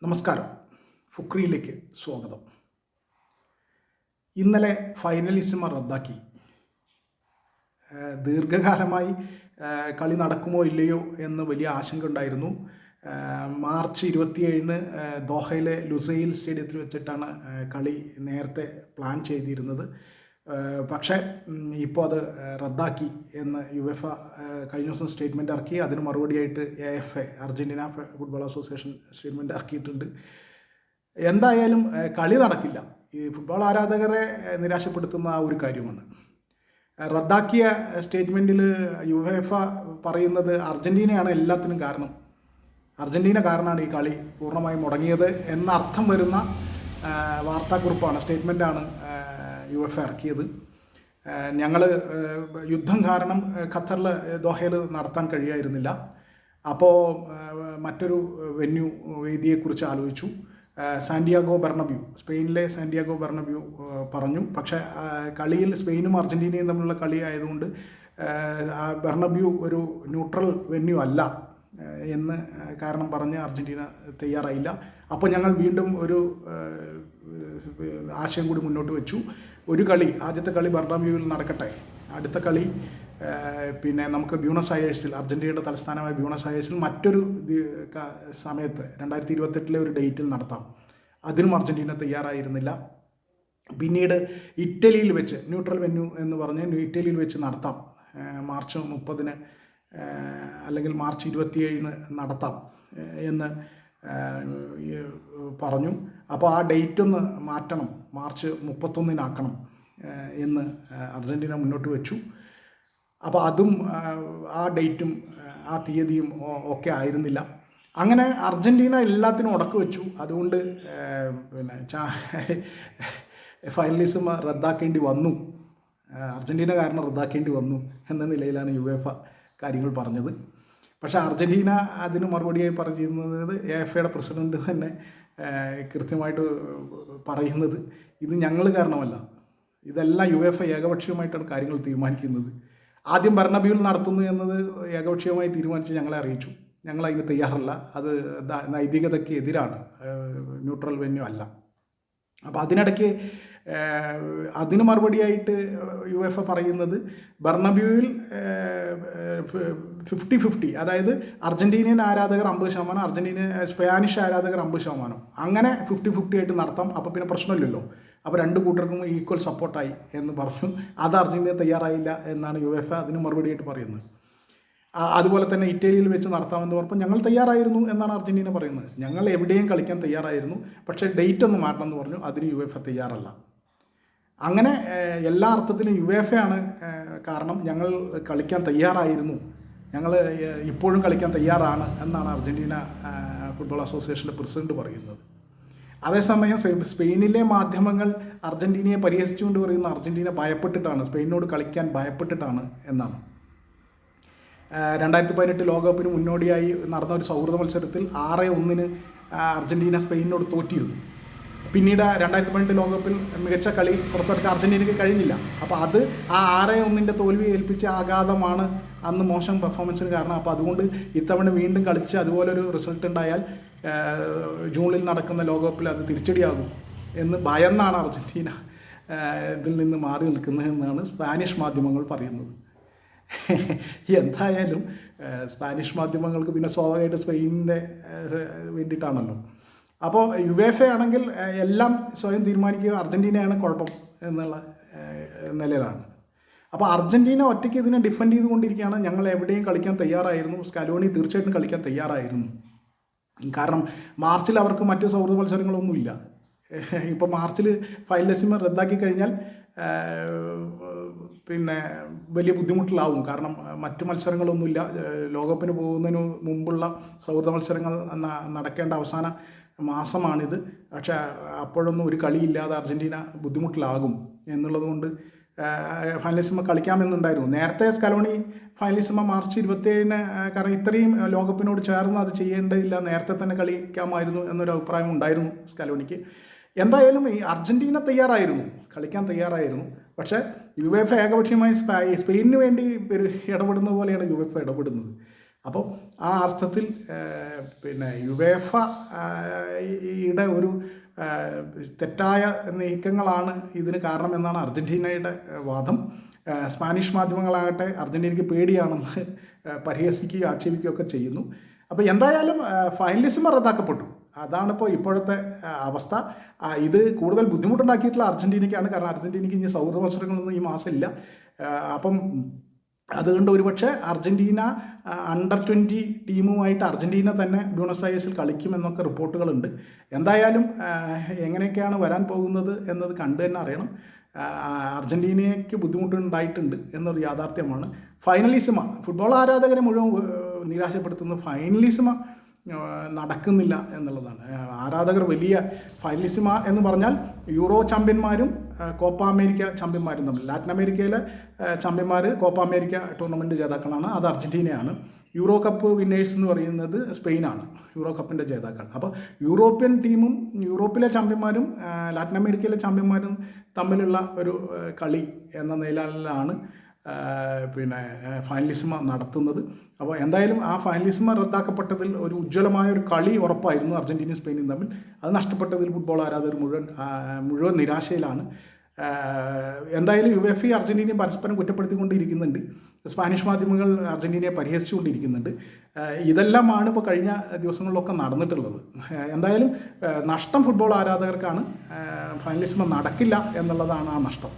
നമസ്കാരം. ഫുക്രിയിലേക്ക് സ്വാഗതം. ഇന്നലെ ഫൈനലിസിമ റദ്ദാക്കി. ദീർഘകാലമായി കളി നടക്കുമോ ഇല്ലയോ എന്ന് വലിയ ആശങ്ക ഉണ്ടായിരുന്നു. മാർച്ച് 27 ദോഹയിലെ ലുസൈൽ സ്റ്റേഡിയത്തിൽ വെച്ചിട്ടാണ് കളി നേരത്തെ പ്ലാൻ ചെയ്തിരുന്നത്. പക്ഷേ ഇപ്പോൾ അത് റദ്ദാക്കി എന്ന് യുവേഫ കഴിഞ്ഞ ദിവസം സ്റ്റേറ്റ്മെൻറ്റ് ഇറക്കി. അതിന് മറുപടിയായിട്ട് AFA Argentina football association statement ഇറക്കിയിട്ടുണ്ട്. എന്തായാലും കളി നടക്കില്ല. ഈ ഫുട്ബോൾ ആരാധകരെ നിരാശപ്പെടുത്തുന്ന ആ ഒരു കാര്യമാണ്. റദ്ദാക്കിയ സ്റ്റേറ്റ്മെൻറ്റിൽ യുവേഫ പറയുന്നത് അർജൻറ്റീനയാണ് എല്ലാത്തിനും കാരണം, അർജൻറ്റീന കാരണമാണ് ഈ കളി പൂർണ്ണമായും മുടങ്ങിയത് എന്നർത്ഥം വരുന്ന വാർത്താക്കുറിപ്പാണ്, സ്റ്റേറ്റ്മെൻറ്റാണ് യുവേഫ ഇറക്കിയത്. ഞങ്ങൾ യുദ്ധം കാരണം ഖത്തറിൽ ദോഹയിൽ നടത്താൻ കഴിയായിരുന്നില്ല. അപ്പോൾ മറ്റൊരു വേദിയെക്കുറിച്ച് ആലോചിച്ചു. സാന്റിയാഗോ ബെർണബ്യൂ, സ്പെയിനിലെ സാന്റിയാഗോ ബെർണബ്യൂ പറഞ്ഞു. പക്ഷേ കളിയിൽ സ്പെയിനും അർജൻറ്റീനയും തമ്മിലുള്ള കളി ആയതുകൊണ്ട് ബെർണബ്യൂ ഒരു ന്യൂട്രൽ വെന്യൂ അല്ല എന്ന് കാരണം പറഞ്ഞ് അർജൻറ്റീന തയ്യാറായില്ല. അപ്പോൾ ഞങ്ങൾ വീണ്ടും ഒരു ആശയം കൂടി മുന്നോട്ട് വെച്ചു. ഒരു കളി, ആദ്യത്തെ കളി ബെർണബ്യൂവിൽ നടക്കട്ടെ, അടുത്ത കളി പിന്നെ നമുക്ക് ബ്യൂണസ് അയേഴ്സിൽ, അർജൻറ്റീനയുടെ തലസ്ഥാനമായ ബ്യൂണസ് അയേഴ്സിൽ മറ്റൊരു സമയത്ത് 2028 ഒരു ഡേറ്റിൽ നടത്താം. അതിനും അർജൻറ്റീന തയ്യാറായിരുന്നില്ല. പിന്നീട് ഇറ്റലിയിൽ വെച്ച് ന്യൂട്രൽ വെന്യൂ എന്ന് പറഞ്ഞ് ഇറ്റലിയിൽ വെച്ച് നടത്താം, മാർച്ച് 30 അല്ലെങ്കിൽ മാർച്ച് 27 നടത്താം എന്ന് പറഞ്ഞു. അപ്പോൾ ആ ഡേറ്റ് ഒന്ന് മാറ്റണം, മാർച്ച് 31 എന്ന് അർജൻറ്റീന മുന്നോട്ട് വെച്ചു. അപ്പോൾ അതും ആ ഡേറ്റും ആ തീയതിയും ഒക്കെ ആയിരുന്നില്ല. അങ്ങനെ അർജൻറ്റീന എല്ലാത്തിനും ഉടക്ക് വെച്ചു. അതുകൊണ്ട് പിന്നെ ഫൈനലിസം റദ്ദാക്കേണ്ടി വന്നു, അർജൻറ്റീന കാരണം റദ്ദാക്കേണ്ടി വന്നു എന്ന നിലയിലാണ് യുവേഫ കാര്യങ്ങൾ പറഞ്ഞത്. പക്ഷേ അർജൻറ്റീന അതിന് മറുപടിയായി പറഞ്ഞിരുന്നത്, AFAയുടെ പ്രസിഡന്റ് തന്നെ കൃത്യമായിട്ട് പറയുന്നത്, ഇത് ഞങ്ങൾ കാരണമല്ല, ഇതെല്ലാം യുവേഫ ഏകപക്ഷീയമായിട്ടാണ് കാര്യങ്ങൾ തീരുമാനിക്കുന്നത്. ആദ്യം ബെർണബ്യൂവിൽ നടത്തുന്നു എന്നത് ഏകപക്ഷീയമായി തീരുമാനിച്ച് ഞങ്ങളെ അറിയിച്ചു. ഞങ്ങൾ അതിന് തയ്യാറല്ല, അത് നൈതികതയ്ക്ക് എതിരാണ്, ന്യൂട്രൽ വെന്യൂ അല്ല. അപ്പോൾ അതിനിടയ്ക്ക് അതിന് മറുപടിയായിട്ട് യുവേഫ പറയുന്നത് ബെർണബ്യൂവിൽ 50-50, അതായത് അർജൻറ്റീനിയൻ ആരാധകർ 50%, സ്പാനിഷ് ആരാധകർ 50%, അങ്ങനെ 50-50 ആയിട്ട് നടത്താം. അപ്പോൾ പിന്നെ പ്രശ്നമില്ലല്ലോ, അപ്പോൾ രണ്ട് കൂട്ടർക്കും ഈക്വൽ സപ്പോർട്ടായി എന്ന് പറഞ്ഞു. അത് അർജൻറ്റീന തയ്യാറായില്ല എന്നാണ് യുവേഫ അതിന് മറുപടിയായിട്ട് പറയുന്നത്. അതുപോലെ തന്നെ ഇറ്റലിയിൽ വെച്ച് നടത്താമെന്ന് പറഞ്ഞപ്പോൾ ഞങ്ങൾ തയ്യാറായിരുന്നു എന്നാണ് അർജൻറ്റീന പറയുന്നത്. ഞങ്ങൾ എവിടെയും കളിക്കാൻ തയ്യാറായിരുന്നു, പക്ഷേ ഡേറ്റ് ഒന്ന് മാറ്റണം എന്ന് പറഞ്ഞു. അതിന് യുവേഫ തയ്യാറല്ല. അങ്ങനെ എല്ലാ അർത്ഥത്തിലും യുവേഫയാണ് കാരണം. ഞങ്ങൾ കളിക്കാൻ തയ്യാറായിരുന്നു, ഞങ്ങൾ ഇപ്പോഴും കളിക്കാൻ തയ്യാറാണ് എന്നാണ് അർജൻറ്റീന ഫുട്ബോൾ അസോസിയേഷൻ്റെ പ്രസിഡന്റ് പറയുന്നത്. അതേസമയം സ്പെയിനിലെ മാധ്യമങ്ങൾ അർജൻറ്റീനയെ പരിഹസിച്ചുകൊണ്ട് പറയുന്ന അർജൻറ്റീന ഭയപ്പെട്ടിട്ടാണ്, സ്പെയിനോട് കളിക്കാൻ ഭയപ്പെട്ടിട്ടാണ് എന്നാണ്. 2018 ലോകകപ്പിന് മുന്നോടിയായി നടന്ന ഒരു സൗഹൃദ മത്സരത്തിൽ 6-1 അർജൻറ്റീന സ്പെയിനോട് തോറ്റിരുന്നു. പിന്നീട് 2018 ലോകകപ്പിൽ മികച്ച കളി പുറത്തെടുക്കാൻ അർജൻറ്റീനയ്ക്ക് കഴിഞ്ഞില്ല. അപ്പോൾ അത് ആ 6-1 തോൽവി ഏൽപ്പിച്ച ആഘാതമാണ് അന്ന് മോശം പെർഫോമൻസിന് കാരണം. അപ്പോൾ അതുകൊണ്ട് ഇത്തവണ വീണ്ടും കളിച്ച് അതുപോലൊരു റിസൾട്ട് ഉണ്ടായാൽ ജൂണിൽ നടക്കുന്ന ലോകകപ്പിൽ അത് തിരിച്ചടിയാകും എന്ന് ഭയന്നാണ് അർജൻറ്റീന ഇതിൽ നിന്ന് മാറി നിൽക്കുന്നത് എന്നാണ് സ്പാനിഷ് മാധ്യമങ്ങൾ പറയുന്നത്. എന്തായാലും സ്പാനിഷ് മാധ്യമങ്ങൾക്ക് പിന്നെ സ്വാഭാവികമായിട്ട് സ്പെയിനിൻ്റെ വേണ്ടിയിട്ടാണല്ലോ. അപ്പോൾ യുവേഫ ആണെങ്കിൽ എല്ലാം സ്വയം തീരുമാനിക്കുക, അർജൻറ്റീനയാണ് കുഴപ്പം എന്നുള്ള നിലയിലാണ്. അപ്പോൾ അർജൻറ്റീന ഒറ്റയ്ക്ക് ഇതിനെ ഡിഫെൻഡ് ചെയ്തുകൊണ്ടിരിക്കുകയാണ്. ഞങ്ങൾ എവിടെയും കളിക്കാൻ തയ്യാറായിരുന്നു, സ്കലോണി തീർച്ചയായിട്ടും കളിക്കാൻ തയ്യാറായിരുന്നു. കാരണം മാർച്ചിൽ അവർക്ക് മറ്റ് സൗഹൃദ മത്സരങ്ങളൊന്നുമില്ല. ഇപ്പോൾ മാർച്ചിൽ ഫൈനലിസം റദ്ദാക്കി കഴിഞ്ഞാൽ പിന്നെ വലിയ ബുദ്ധിമുട്ടിലാവും. കാരണം മറ്റു മത്സരങ്ങളൊന്നുമില്ല. ലോകകപ്പിന് പോകുന്നതിന് മുമ്പുള്ള സൗഹൃദ മത്സരങ്ങൾ നടക്കേണ്ട അവസാന മാസമാണിത്. പക്ഷേ അപ്പോഴൊന്നും ഒരു കളിയില്ലാതെ അർജൻറ്റീന ബുദ്ധിമുട്ടിലാകും എന്നുള്ളത് കൊണ്ട് ഫൈനലിസിമ കളിക്കാമെന്നുണ്ടായിരുന്നു. നേരത്തെ സ്കലോണി ഫൈനലിസിമ മാർച്ച് 27 കാരണം ഇത്രയും ലോകകപ്പിനോട് ചേർന്ന് അത് ചെയ്യേണ്ടതില്ല, നേരത്തെ തന്നെ കളിക്കാമായിരുന്നു എന്നൊരു അഭിപ്രായം ഉണ്ടായിരുന്നു സ്കലോണിക്ക്. എന്തായാലും ഈ അർജൻറ്റീന തയ്യാറായിരുന്നു, കളിക്കാൻ തയ്യാറായിരുന്നു. പക്ഷേ യുവേഫ ഏകപക്ഷീയമായി സ്പെയിനിന് വേണ്ടി ഇടപെടുന്ന പോലെയാണ് യുവേഫ ഇടപെടുന്നത്. അപ്പോൾ ആ അർത്ഥത്തിൽ പിന്നെ യുവേഫ യുടെ ഒരു തെറ്റായ നീക്കങ്ങളാണ് ഇതിന് കാരണമെന്നാണ് അർജൻറ്റീനയുടെ വാദം. സ്പാനിഷ് മാധ്യമങ്ങളാകട്ടെ അർജൻറ്റീനയ്ക്ക് പേടിയാണെന്ന് പരിഹസിക്കുകയും ആക്ഷേപിക്കുകയൊക്കെ ചെയ്യുന്നു. അപ്പോൾ എന്തായാലും ഫൈനലിസം റദ്ദാക്കപ്പെട്ടു. അതാണിപ്പോൾ ഇപ്പോഴത്തെ അവസ്ഥ. ഇത് കൂടുതൽ ബുദ്ധിമുട്ടുണ്ടാക്കിയിട്ടുള്ള അർജൻറ്റീനയ്ക്കാണ്. കാരണം അർജൻറ്റീനയ്ക്ക് ഇനി സൗഹൃദ മത്സരങ്ങളൊന്നും ഈ മാസമില്ല. അപ്പം അതുകൊണ്ട് ഒരുപക്ഷെ അർജൻറ്റീന അണ്ടർ 20 ടീമുമായിട്ട് അർജൻറ്റീന തന്നെ ബ്യൂണസ് അയേഴ്സിൽ കളിക്കുമെന്നൊക്കെ റിപ്പോർട്ടുകളുണ്ട്. എന്തായാലും എങ്ങനെയൊക്കെയാണ് വരാൻ പോകുന്നത് എന്നത് കണ്ടു തന്നെ അറിയണം. അർജൻറ്റീനയ്ക്ക് ബുദ്ധിമുട്ടുണ്ടായിട്ടുണ്ട് എന്നൊരു യാഥാർത്ഥ്യമാണ്. ഫൈനലിസിമ ഫുട്ബോൾ ആരാധകരെ മുഴുവൻ നിരാശപ്പെടുത്തുന്ന ഫൈനലിസിമ നടക്കുന്നില്ല എന്നുള്ളതാണ്. ആരാധകർ വലിയ ഫൈനലിസിമ എന്ന് പറഞ്ഞാൽ യൂറോ ചാമ്പ്യന്മാരും കോപ്പ അമേരിക്ക ചാമ്പ്യന്മാരും തമ്മിൽ. ലാറ്റിൻ അമേരിക്കയിലെ ചാമ്പ്യന്മാർ കോപ്പ അമേരിക്ക ടൂർണമെൻറ്റ് ജേതാക്കളാണ്, അത് അർജൻറ്റീനയാണ്. യൂറോ കപ്പ് വിന്നേഴ്സ് എന്ന് പറയുന്നത് സ്പെയിനാണ്, യൂറോ കപ്പിൻ്റെ ജേതാക്കൾ. അപ്പോൾ യൂറോപ്യൻ ടീമും യൂറോപ്പിലെ ചാമ്പ്യന്മാരും ലാറ്റിൻ അമേരിക്കയിലെ ചാമ്പ്യന്മാരും തമ്മിലുള്ള ഒരു കളി എന്ന നിലയിലാണ് പിന്നെ ഫൈനലിസിമ നടത്തുന്നത്. അപ്പോൾ എന്തായാലും ആ ഫൈനലിസിമ റദ്ദാക്കപ്പെട്ടതിൽ ഒരു ഉജ്ജ്വലമായ ഒരു കളി ഉറപ്പായിരുന്നു അർജൻറ്റീനയും സ്പെയിനും തമ്മിൽ. അത് നഷ്ടപ്പെട്ടതിൽ ഫുട്ബോൾ ആരാധകർ മുഴുവൻ നിരാശയിലാണ്. എന്തായാലും യുവേഫ അർജൻറ്റീനയും പരസ്പരം കുറ്റപ്പെടുത്തിക്കൊണ്ടിരിക്കുന്നുണ്ട്. സ്പാനിഷ് മാധ്യമങ്ങൾ അർജൻറ്റീനയെ പരിഹസിച്ചുകൊണ്ടിരിക്കുന്നുണ്ട്. ഇതെല്ലാമാണ് ഇപ്പോൾ കഴിഞ്ഞ ദിവസങ്ങളിലൊക്കെ നടന്നിട്ടുള്ളത്. എന്തായാലും നഷ്ടം ഫുട്ബോൾ ആരാധകർക്കാണ്. ഫൈനലിസിമ നടക്കില്ല എന്നുള്ളതാണ് ആ നഷ്ടം.